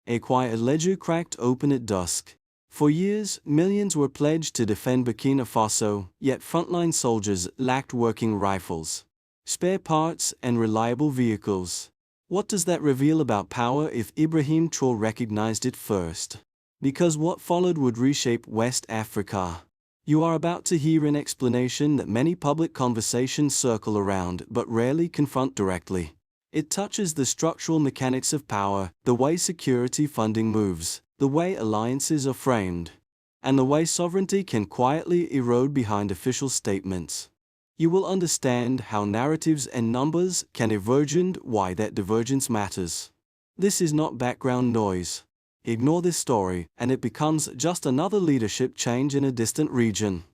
A quiet ledger cracked open at dusk. For years, millions were pledged to defend Burkina Faso, yet frontline soldiers lacked working rifles, spare parts, and reliable vehicles. What does that reveal about power if Ibrahim Traoré recognized it first? Because what followed would reshape West Africa. You are about to hear an explanation that many public conversations circle around but rarely confront directly. It touches the structural mechanics of power, the way security funding moves, the way alliances are framed, and the way sovereignty can quietly erode behind official statements. You will understand how narratives and numbers can diverge and why that divergence matters. This is not background noise. Ignore this story, and it becomes just another leadership change in a distant region.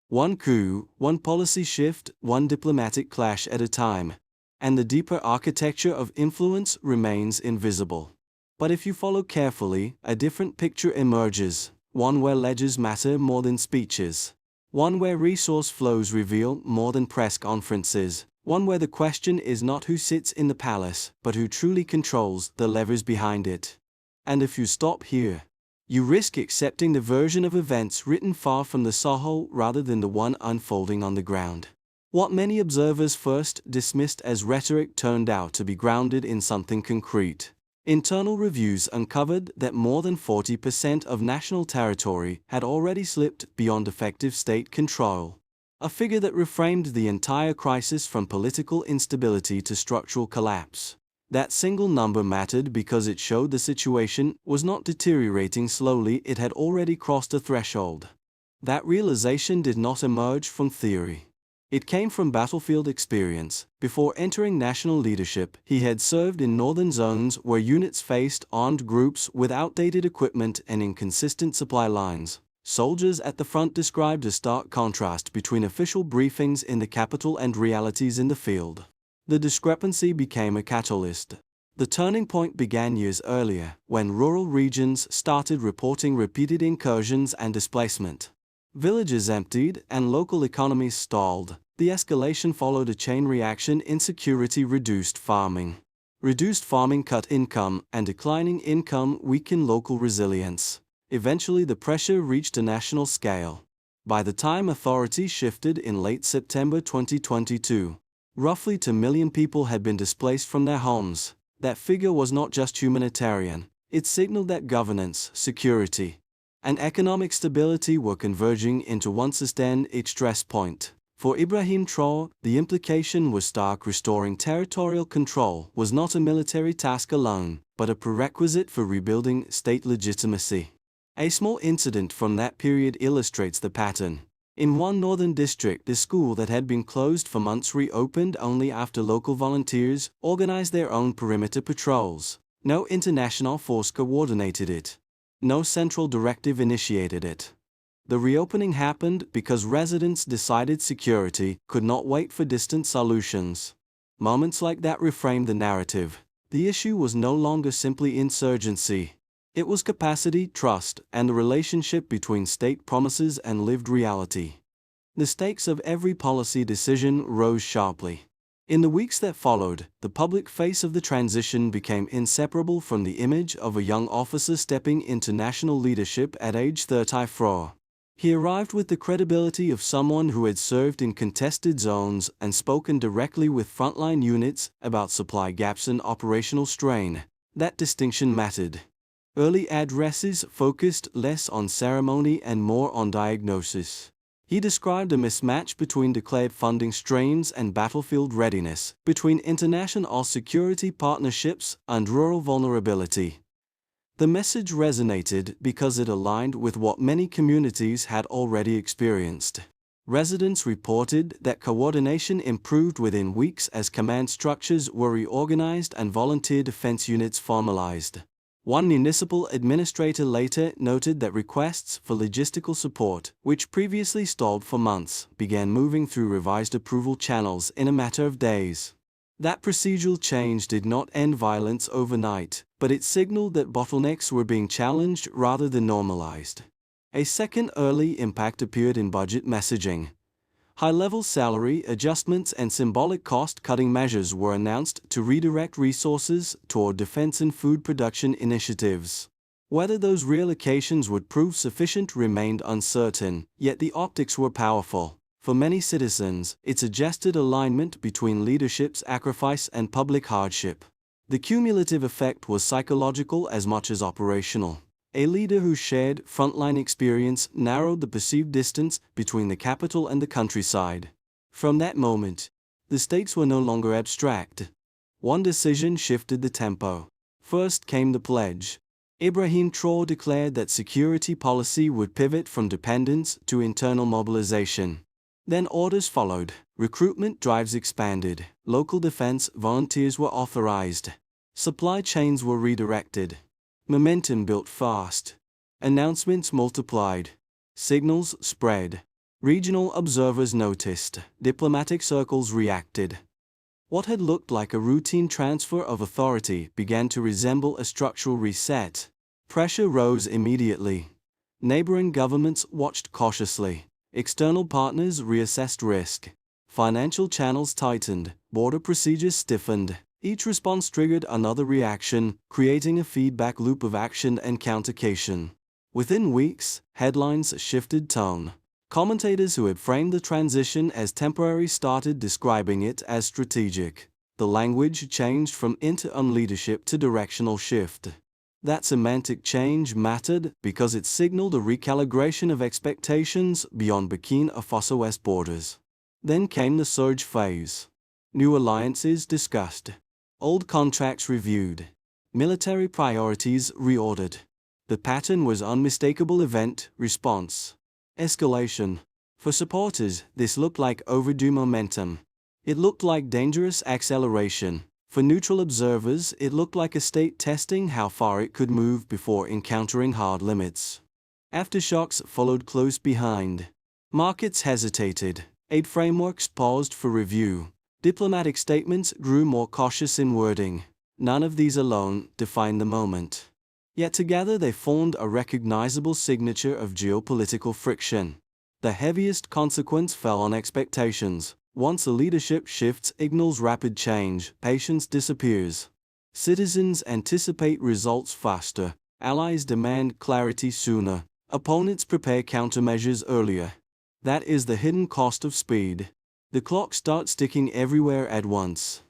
One coup, one policy shift, one diplomatic clash at a time, and the deeper architecture of influence remains invisible. But if you follow carefully, a different picture emerges, one where ledgers matter more than speeches, one where resource flows reveal more than press conferences, one where the question is not who sits in the palace, but who truly controls the levers behind it. And if you stop here, you risk accepting the version of events written far from the Sahel rather than the one unfolding on the ground. What many observers first dismissed as rhetoric turned out to be grounded in something concrete. Internal reviews uncovered that more than 40% of national territory had already slipped beyond effective state control. A figure that reframed the entire crisis from political instability to structural collapse. That single number mattered because it showed the situation was not deteriorating slowly, it had already crossed a threshold. That realization did not emerge from theory. It came from battlefield experience. Before entering national leadership, he had served in northern zones where units faced armed groups with outdated equipment and inconsistent supply lines. Soldiers at the front described a stark contrast between official briefings in the capital and realities in the field. The discrepancy became a catalyst. The turning point began years earlier, when rural regions started reporting repeated incursions and displacement. Villages emptied and local economies stalled. The escalation followed a chain reaction. Insecurity reduced farming. Reduced farming cut income, and declining income weakened local resilience. Eventually the pressure reached a national scale. By the time authority shifted in late September 2022, roughly 2 million people had been displaced from their homes. That figure was not just humanitarian. It signaled that governance, security, and economic stability were converging into one sustained stress point. For Ibrahim Traoré, the implication was stark. Restoring territorial control was not a military task alone, but a prerequisite for rebuilding state legitimacy. A small incident from that period illustrates the pattern. In one northern district, the school that had been closed for months reopened only after local volunteers organized their own perimeter patrols. No international force coordinated it. No central directive initiated it. The reopening happened because residents decided security could not wait for distant solutions. Moments like that reframed the narrative. The issue was no longer simply insurgency. It was capacity, trust, and the relationship between state promises and lived reality. The stakes of every policy decision rose sharply. In the weeks that followed, the public face of the transition became inseparable from the image of a young officer stepping into national leadership at age 34. He arrived with the credibility of someone who had served in contested zones and spoken directly with frontline units about supply gaps and operational strain. That distinction mattered. Early addresses focused less on ceremony and more on diagnosis. He described a mismatch between declared funding streams and battlefield readiness, between international security partnerships and rural vulnerability. The message resonated because it aligned with what many communities had already experienced. Residents reported that coordination improved within weeks as command structures were reorganized and volunteer defense units formalized. One municipal administrator later noted that requests for logistical support, which previously stalled for months, began moving through revised approval channels in a matter of days. That procedural change did not end violence overnight, but it signaled that bottlenecks were being challenged rather than normalized. A second early impact appeared in budget messaging. High-level salary adjustments and symbolic cost-cutting measures were announced to redirect resources toward defense and food production initiatives. Whether those reallocations would prove sufficient remained uncertain, yet the optics were powerful. For many citizens, it suggested alignment between leadership's sacrifice and public hardship. The cumulative effect was psychological as much as operational. A leader who shared frontline experience narrowed the perceived distance between the capital and the countryside. From that moment, the stakes were no longer abstract. One decision shifted the tempo. First came the pledge. Ibrahim Traoré declared that security policy would pivot from dependence to internal mobilization. Then orders followed. Recruitment drives expanded. Local defense volunteers were authorized. Supply chains were redirected. Momentum built fast. Announcements multiplied. Signals spread. Regional observers noticed. Diplomatic circles reacted. What had looked like a routine transfer of authority began to resemble a structural reset. Pressure rose immediately. Neighboring governments watched cautiously. External partners reassessed risk. Financial channels tightened. Border procedures stiffened. Each response triggered another reaction, creating a feedback loop of action and countercation. Within weeks, headlines shifted tone. Commentators who had framed the transition as temporary started describing it as strategic. The language changed from interim leadership to directional shift. That semantic change mattered because it signaled a recalibration of expectations beyond Burkina Faso's borders. Then came the surge phase. New alliances discussed. Old contracts reviewed. Military priorities reordered. The pattern was unmistakable: event, response, escalation. For supporters, this looked like overdue momentum. It looked like dangerous acceleration. For neutral observers, it looked like a state testing how far it could move before encountering hard limits. Aftershocks followed close behind. Markets hesitated. Aid frameworks paused for review. Diplomatic statements grew more cautious in wording. None of these alone defined the moment. Yet together they formed a recognizable signature of geopolitical friction. The heaviest consequence fell on expectations. Once a leadership shifts, ignores rapid change, patience disappears. Citizens anticipate results faster. Allies demand clarity sooner. Opponents prepare countermeasures earlier. That is the hidden cost of speed. The clock starts ticking everywhere at once.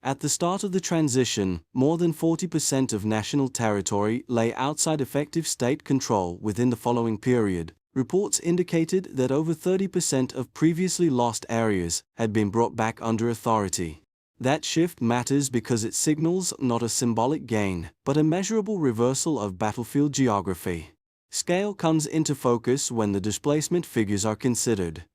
At the start of the transition, more than 40% of national territory lay outside effective state control. Within the following period, reports indicated that over 30% of previously lost areas had been brought back under authority. That shift matters because it signals not a symbolic gain, but a measurable reversal of battlefield geography. Scale comes into focus when the displacement figures are considered.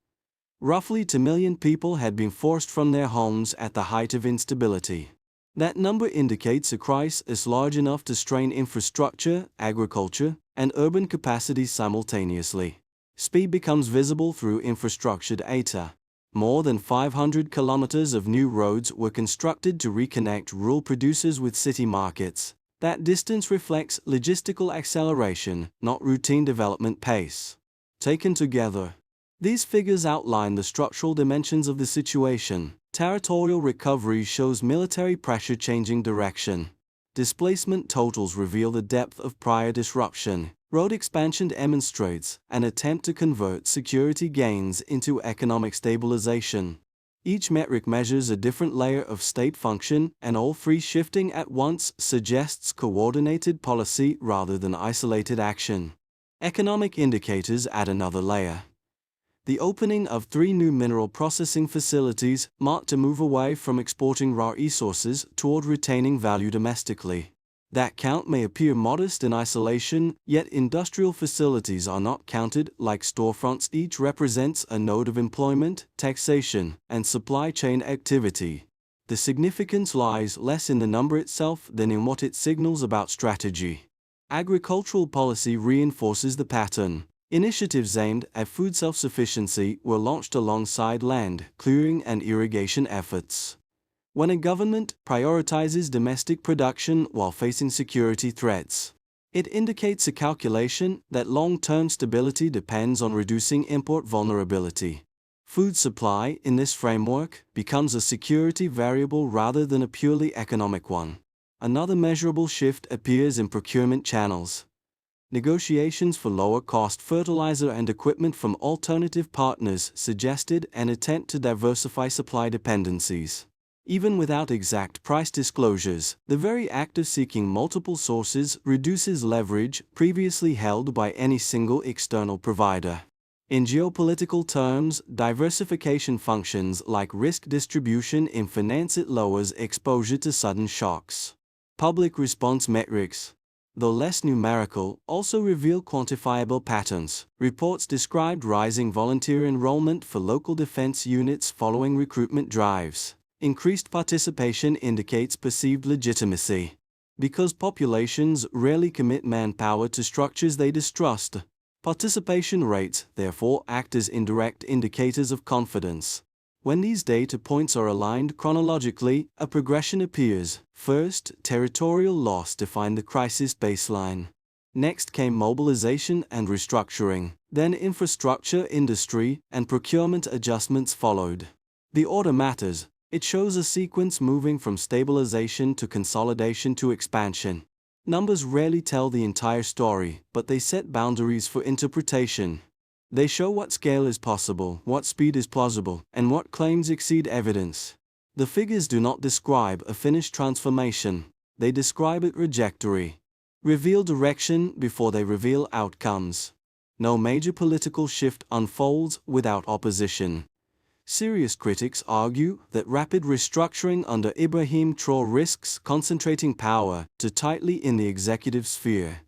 Roughly 2 million people had been forced from their homes at the height of instability. That number indicates a crisis large enough to strain infrastructure, agriculture, and urban capacities simultaneously. Speed becomes visible through infrastructure data. More than 500 kilometers of new roads were constructed to reconnect rural producers with city markets. That distance reflects logistical acceleration, not routine development pace. Taken together, these figures outline the structural dimensions of the situation. Territorial recovery shows military pressure changing direction. Displacement totals reveal the depth of prior disruption. Road expansion demonstrates an attempt to convert security gains into economic stabilization. Each metric measures a different layer of state function, and all three shifting at once suggests coordinated policy rather than isolated action. Economic indicators add another layer. The opening of 3 new mineral processing facilities marked a move away from exporting raw resources toward retaining value domestically. That count may appear modest in isolation, yet industrial facilities are not counted like storefronts. Each represents a node of employment, taxation, and supply chain activity. The significance lies less in the number itself than in what it signals about strategy. Agricultural policy reinforces the pattern. Initiatives aimed at food self-sufficiency were launched alongside land clearing and irrigation efforts. When a government prioritizes domestic production while facing security threats, it indicates a calculation that long-term stability depends on reducing import vulnerability. Food supply, in this framework, becomes a security variable rather than a purely economic one. Another measurable shift appears in procurement channels. Negotiations for lower-cost fertilizer and equipment from alternative partners suggested an attempt to diversify supply dependencies. Even without exact price disclosures, the very act of seeking multiple sources reduces leverage previously held by any single external provider. In geopolitical terms, diversification functions like risk distribution in finance. It lowers exposure to sudden shocks. Public response metrics, though less numerical, also reveal quantifiable patterns. Reports described rising volunteer enrollment for local defense units following recruitment drives. Increased participation indicates perceived legitimacy. Because populations rarely commit manpower to structures they distrust, participation rates, therefore, act as indirect indicators of confidence. When these data points are aligned chronologically, a progression appears. First, territorial loss defined the crisis baseline. Next came mobilization and restructuring. Then infrastructure, industry, and procurement adjustments followed. The order matters. It shows a sequence moving from stabilization to consolidation to expansion. Numbers rarely tell the entire story, but they set boundaries for interpretation. They show what scale is possible, what speed is plausible, and what claims exceed evidence. The figures do not describe a finished transformation, they describe a trajectory. Reveal direction before they reveal outcomes. No major political shift unfolds without opposition. Serious critics argue that rapid restructuring under Ibrahim Traore risks concentrating power too tightly in the executive sphere.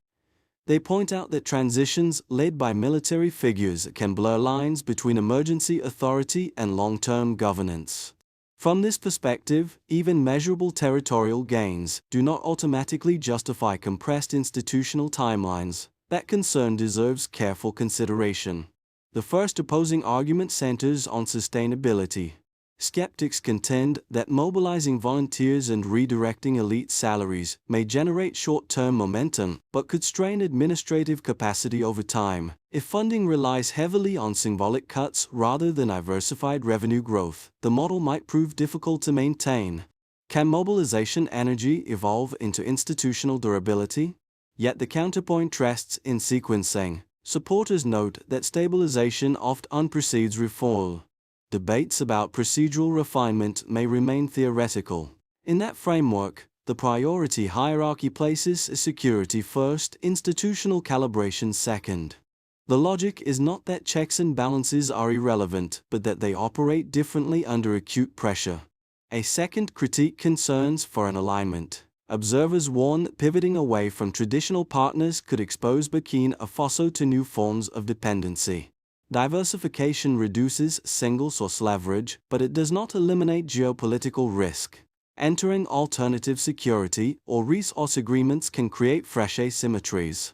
They point out that transitions led by military figures can blur lines between emergency authority and long-term governance. From this perspective, even measurable territorial gains do not automatically justify compressed institutional timelines. That concern deserves careful consideration. The first opposing argument centers on sustainability. Skeptics contend that mobilizing volunteers and redirecting elite salaries may generate short-term momentum, but could strain administrative capacity over time. If funding relies heavily on symbolic cuts rather than diversified revenue growth, the model might prove difficult to maintain. Can mobilization energy evolve into institutional durability? Yet the counterpoint rests in sequencing. Supporters note that stabilization often precedes reform. Debates about procedural refinement may remain theoretical. In that framework, the priority hierarchy places security first, institutional calibration second. The logic is not that checks and balances are irrelevant, but that they operate differently under acute pressure. A second critique concerns foreign alignment. Observers warn that pivoting away from traditional partners could expose Burkina Faso to new forms of dependency. Diversification reduces single-source leverage, but it does not eliminate geopolitical risk. Entering alternative security or resource agreements can create fresh asymmetries.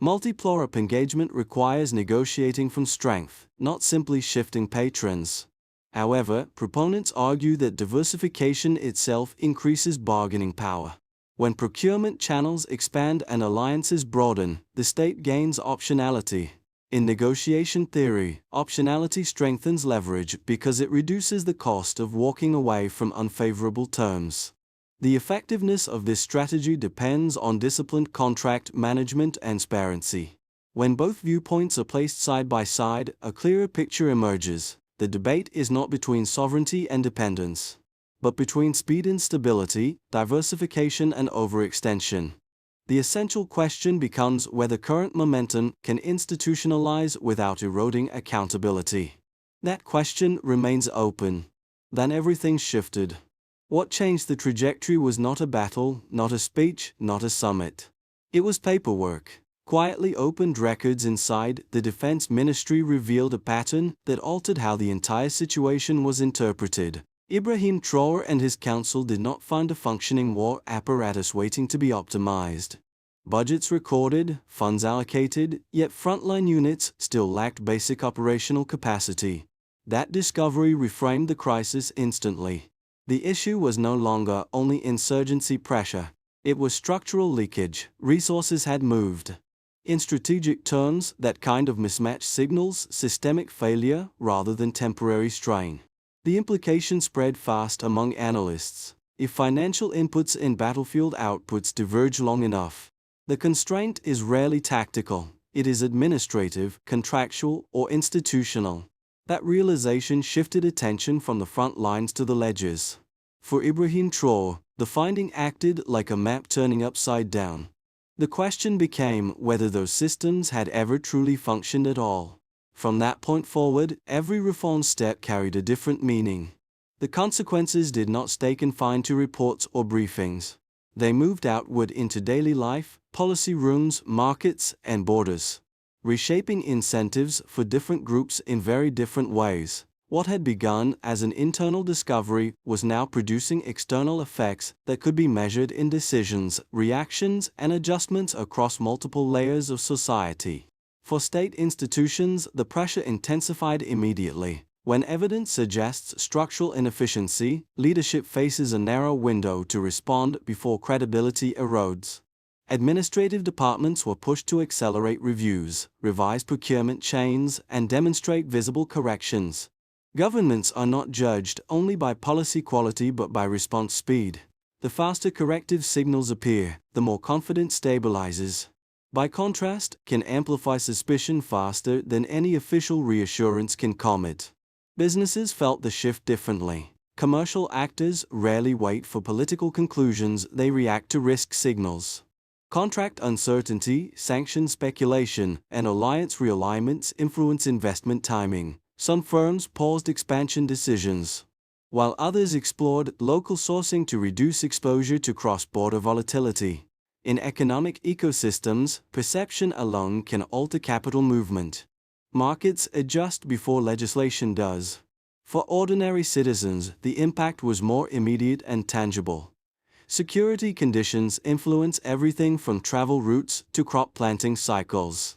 Multipolar engagement requires negotiating from strength, not simply shifting patrons. However, proponents argue that diversification itself increases bargaining power. When procurement channels expand and alliances broaden, the state gains optionality. In negotiation theory, optionality strengthens leverage because it reduces the cost of walking away from unfavorable terms. The effectiveness of this strategy depends on disciplined contract management and transparency. When both viewpoints are placed side by side, a clearer picture emerges. The debate is not between sovereignty and dependence, but between speed and stability, diversification and overextension. The essential question becomes whether current momentum can institutionalize without eroding accountability. That question remains open. Then everything shifted. What changed the trajectory was not a battle, not a speech, not a summit. It was paperwork. Quietly opened records inside the Defense Ministry revealed a pattern that altered how the entire situation was interpreted. Ibrahim Traore and his council did not find a functioning war apparatus waiting to be optimized. Budgets recorded, funds allocated, yet frontline units still lacked basic operational capacity. That discovery reframed the crisis instantly. The issue was no longer only insurgency pressure. It was structural leakage. Resources had moved. In strategic terms, that kind of mismatch signals systemic failure rather than temporary strain. The implication spread fast among analysts. If financial inputs and battlefield outputs diverge long enough, the constraint is rarely tactical. It is administrative, contractual, or institutional. That realization shifted attention from the front lines to the ledges. For Ibrahim Traore, the finding acted like a map turning upside down. The question became whether those systems had ever truly functioned at all. From that point forward, every reform step carried a different meaning. The consequences did not stay confined to reports or briefings. They moved outward into daily life, policy rooms, markets, and borders, reshaping incentives for different groups in very different ways. What had begun as an internal discovery was now producing external effects that could be measured in decisions, reactions, and adjustments across multiple layers of society. For state institutions, the pressure intensified immediately. When evidence suggests structural inefficiency, leadership faces a narrow window to respond before credibility erodes. Administrative departments were pushed to accelerate reviews, revise procurement chains, and demonstrate visible corrections. Governments are not judged only by policy quality but by response speed. The faster corrective signals appear, the more confidence stabilizes. By contrast, can amplify suspicion faster than any official reassurance can calm it. Businesses felt the shift differently. Commercial actors rarely wait for political conclusions, they react to risk signals. Contract uncertainty, sanction speculation, and alliance realignments influence investment timing. Some firms paused expansion decisions, while others explored local sourcing to reduce exposure to cross-border volatility. In economic ecosystems, perception alone can alter capital movement. Markets adjust before legislation does. For ordinary citizens, the impact was more immediate and tangible. Security conditions influence everything from travel routes to crop planting cycles.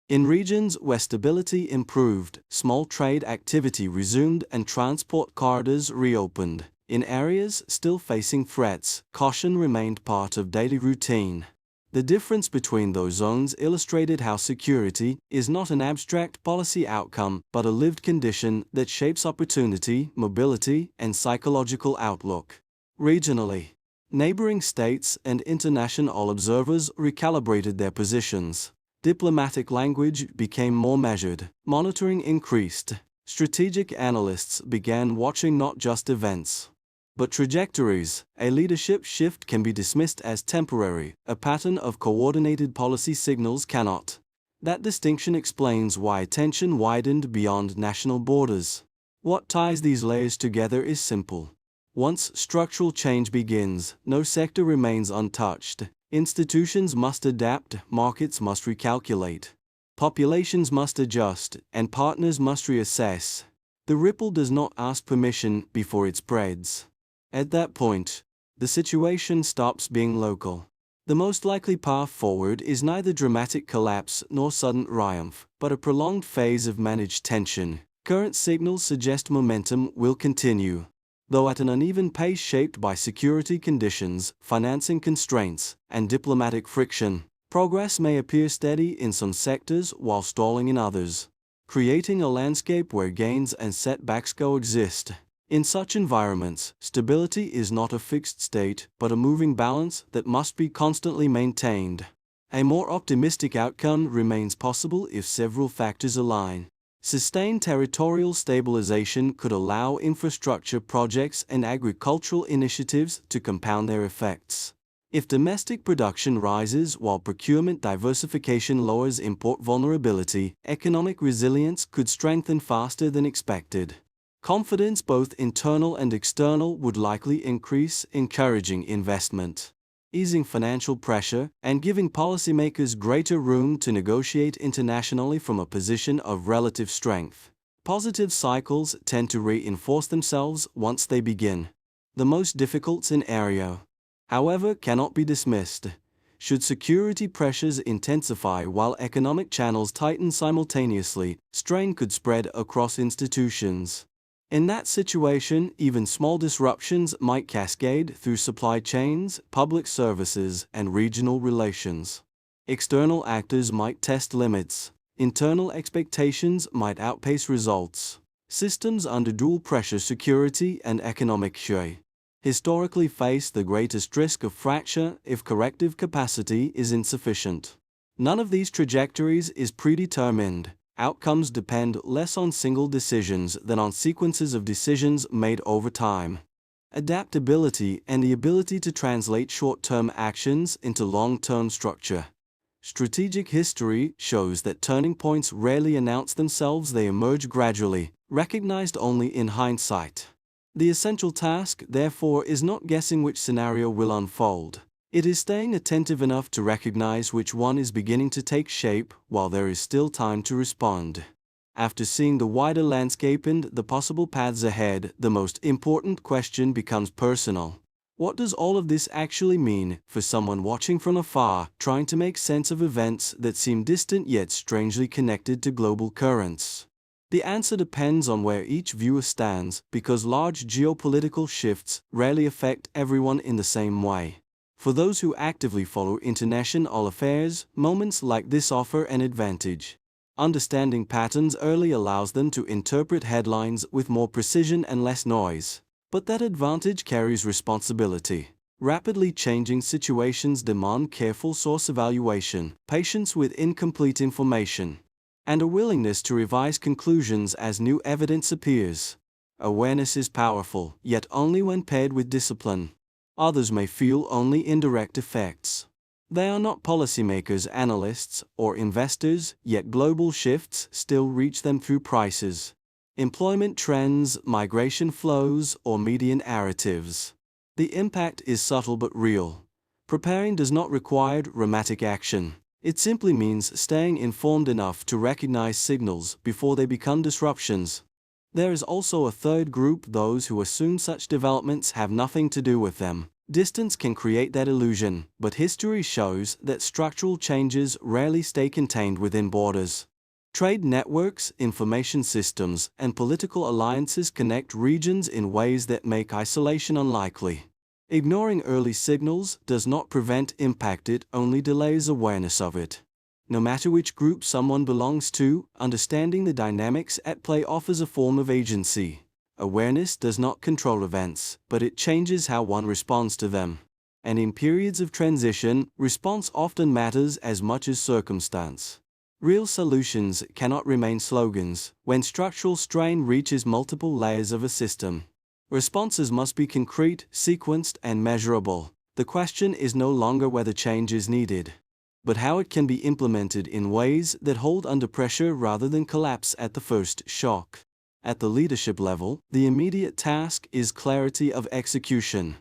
In regions where stability improved, small trade activity resumed and transport corridors reopened. In areas still facing threats, caution remained part of daily routine. The difference between those zones illustrated how security is not an abstract policy outcome but a lived condition that shapes opportunity, mobility, and psychological outlook. Regionally, neighboring states and international observers recalibrated their positions. Diplomatic language became more measured, monitoring increased. Strategic analysts began watching not just events, but trajectories. A leadership shift can be dismissed as temporary, a pattern of coordinated policy signals cannot. That distinction explains why tension widened beyond national borders. What ties these layers together is simple. Once structural change begins, no sector remains untouched. Institutions must adapt, markets must recalculate, populations must adjust, and partners must reassess. The ripple does not ask permission before it spreads. At that point, the situation stops being local. The most likely path forward is neither dramatic collapse nor sudden triumph, but a prolonged phase of managed tension. Current signals suggest momentum will continue, though at an uneven pace shaped by security conditions, financing constraints, and diplomatic friction. Progress may appear steady in some sectors while stalling in others, creating a landscape where gains and setbacks coexist. In such environments, stability is not a fixed state, but a moving balance that must be constantly maintained. A more optimistic outcome remains possible if several factors align. Sustained territorial stabilization could allow infrastructure projects and agricultural initiatives to compound their effects. If domestic production rises while procurement diversification lowers import vulnerability, economic resilience could strengthen faster than expected. Confidence, both internal and external, would likely increase, encouraging investment, easing financial pressure, and giving policymakers greater room to negotiate internationally from a position of relative strength. Positive cycles tend to reinforce themselves once they begin. The most difficult scenario, however, cannot be dismissed. Should security pressures intensify while economic channels tighten simultaneously, strain could spread across institutions. In that situation, even small disruptions might cascade through supply chains, public services, and regional relations. External actors might test limits. Internal expectations might outpace results. Systems under dual pressure, security and economic sway, historically face the greatest risk of fracture if corrective capacity is insufficient. None of these trajectories is predetermined. Outcomes depend less on single decisions than on sequences of decisions made over time. Adaptability and the ability to translate short-term actions into long-term structure. Strategic history shows that turning points rarely announce themselves, they emerge gradually, recognized only in hindsight. The essential task, therefore, is not guessing which scenario will unfold. It is staying attentive enough to recognize which one is beginning to take shape while there is still time to respond. After seeing the wider landscape and the possible paths ahead, the most important question becomes personal. What does all of this actually mean for someone watching from afar, trying to make sense of events that seem distant yet strangely connected to global currents? The answer depends on where each viewer stands, because large geopolitical shifts rarely affect everyone in the same way. For those who actively follow international affairs, moments like this offer an advantage. Understanding patterns early allows them to interpret headlines with more precision and less noise. But that advantage carries responsibility. Rapidly changing situations demand careful source evaluation, patience with incomplete information, and a willingness to revise conclusions as new evidence appears. Awareness is powerful, yet only when paired with discipline. Others may feel only indirect effects. They are not policymakers, analysts, or investors, yet global shifts still reach them through prices, employment trends, migration flows, or media narratives. The impact is subtle but real. Preparing does not require dramatic action. It simply means staying informed enough to recognize signals before they become disruptions. There is also a third group, those who assume such developments have nothing to do with them. Distance can create that illusion, but history shows that structural changes rarely stay contained within borders. Trade networks, information systems, and political alliances connect regions in ways that make isolation unlikely. Ignoring early signals does not prevent impact, it only delays awareness of it. No matter which group someone belongs to, understanding the dynamics at play offers a form of agency. Awareness does not control events, but it changes how one responds to them. And in periods of transition, response often matters as much as circumstance. Real solutions cannot remain slogans when structural strain reaches multiple layers of a system. Responses must be concrete, sequenced, and measurable. The question is no longer whether change is needed, but how it can be implemented in ways that hold under pressure rather than collapse at the first shock. At the leadership level, the immediate task is clarity of execution.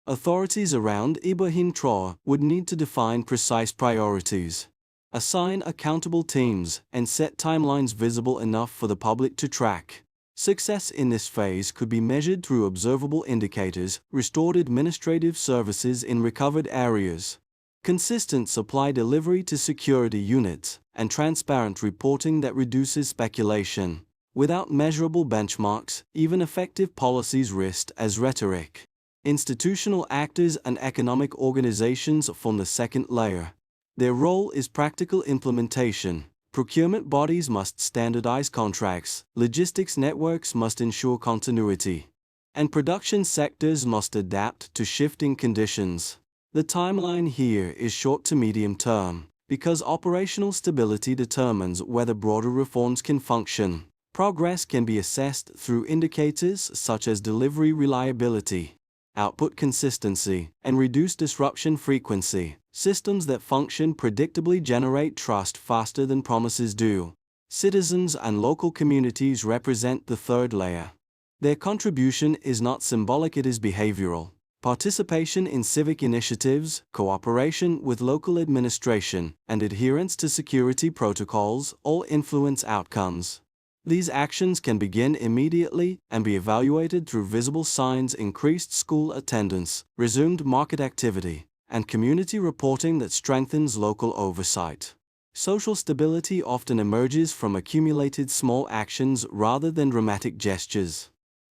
Authorities around Ibrahim Traoré would need to define precise priorities, assign accountable teams, and set timelines visible enough for the public to track. Success in this phase could be measured through observable indicators, restored administrative services in recovered areas, consistent supply delivery to security units, and transparent reporting that reduces speculation. Without measurable benchmarks, even effective policies risk as rhetoric. Institutional actors and economic organizations form the second layer. Their role is practical implementation. Procurement bodies must standardize contracts, logistics networks must ensure continuity, and production sectors must adapt to shifting conditions. The timeline here is short to medium term, because operational stability determines whether broader reforms can function. Progress can be assessed through indicators such as delivery reliability, output consistency, and reduced disruption frequency. Systems that function predictably generate trust faster than promises do. Citizens and local communities represent the third layer. Their contribution is not symbolic, it is behavioral. Participation in civic initiatives, cooperation with local administration, and adherence to security protocols all influence outcomes. These actions can begin immediately and be evaluated through visible signs: increased school attendance, resumed market activity, and community reporting that strengthens local oversight. Social stability often emerges from accumulated small actions rather than dramatic gestures.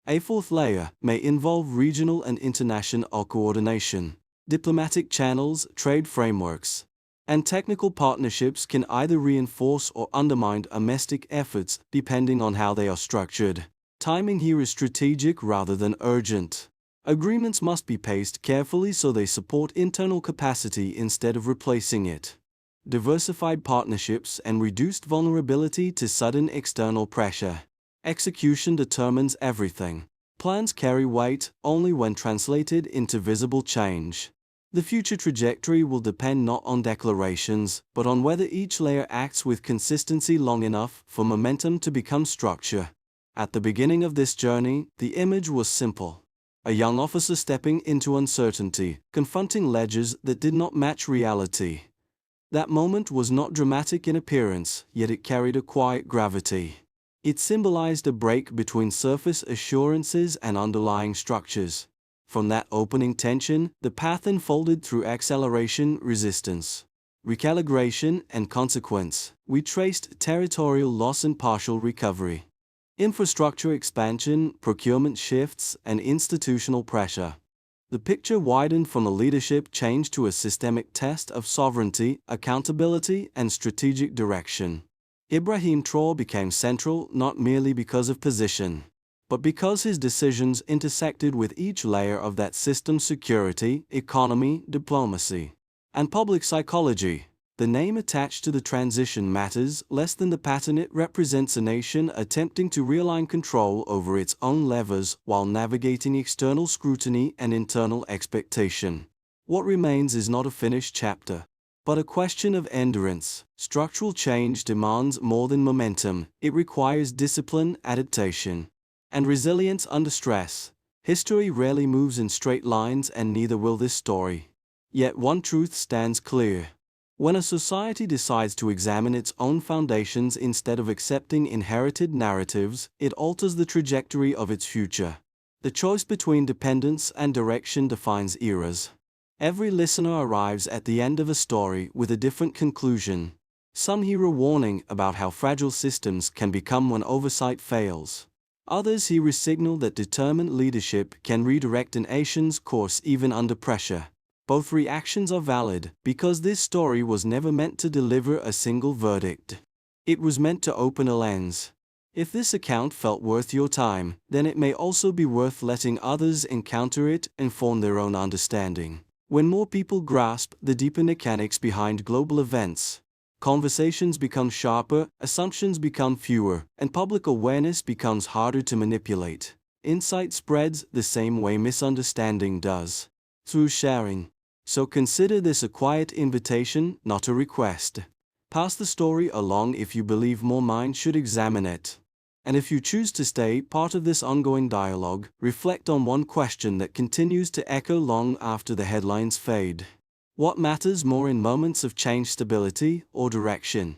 A fourth layer may involve regional and international coordination, diplomatic channels, trade frameworks, And technical partnerships can either reinforce or undermine domestic efforts depending on how they are structured. Timing here is strategic rather than urgent. Agreements must be paced carefully so they support internal capacity instead of replacing it. Diversified partnerships and reduced vulnerability to sudden external pressure. Execution determines everything. Plans carry weight only when translated into visible change. The future trajectory will depend not on declarations, but on whether each layer acts with consistency long enough for momentum to become structure. At the beginning of this journey, the image was simple. A young officer stepping into uncertainty, confronting ledgers that did not match reality. That moment was not dramatic in appearance, yet it carried a quiet gravity. It symbolized a break between surface assurances and underlying structures. From that opening tension, the path unfolded through acceleration, resistance, recalibration, and consequence. We traced territorial loss and partial recovery, infrastructure expansion, procurement shifts, and institutional pressure. The picture widened from a leadership change to a systemic test of sovereignty, accountability, and strategic direction. Ibrahim Traore became central not merely because of position, but because his decisions intersected with each layer of that system's security, economy, diplomacy, and public psychology. The name attached to the transition matters less than the pattern. It represents a nation attempting to realign control over its own levers while navigating external scrutiny and internal expectation. What remains is not a finished chapter, but a question of endurance. Structural change demands more than momentum. It requires discipline, adaptation, and resilience under stress. History rarely moves in straight lines, and neither will this story. Yet one truth stands clear. When a society decides to examine its own foundations instead of accepting inherited narratives, it alters the trajectory of its future. The choice between dependence and direction defines eras. Every listener arrives at the end of a story with a different conclusion. Some hear a warning about how fragile systems can become when oversight fails. Others hear a signal that determined leadership can redirect a nation's course even under pressure. Both reactions are valid, because this story was never meant to deliver a single verdict. It was meant to open a lens. If this account felt worth your time, then it may also be worth letting others encounter it and form their own understanding. When more people grasp the deeper mechanics behind global events, conversations become sharper, assumptions become fewer, and public awareness becomes harder to manipulate. Insight spreads the same way misunderstanding does, through sharing. So consider this a quiet invitation, not a request. Pass the story along if you believe more minds should examine it. And if you choose to stay part of this ongoing dialogue, reflect on one question that continues to echo long after the headlines fade. What matters more in moments of change, stability or direction?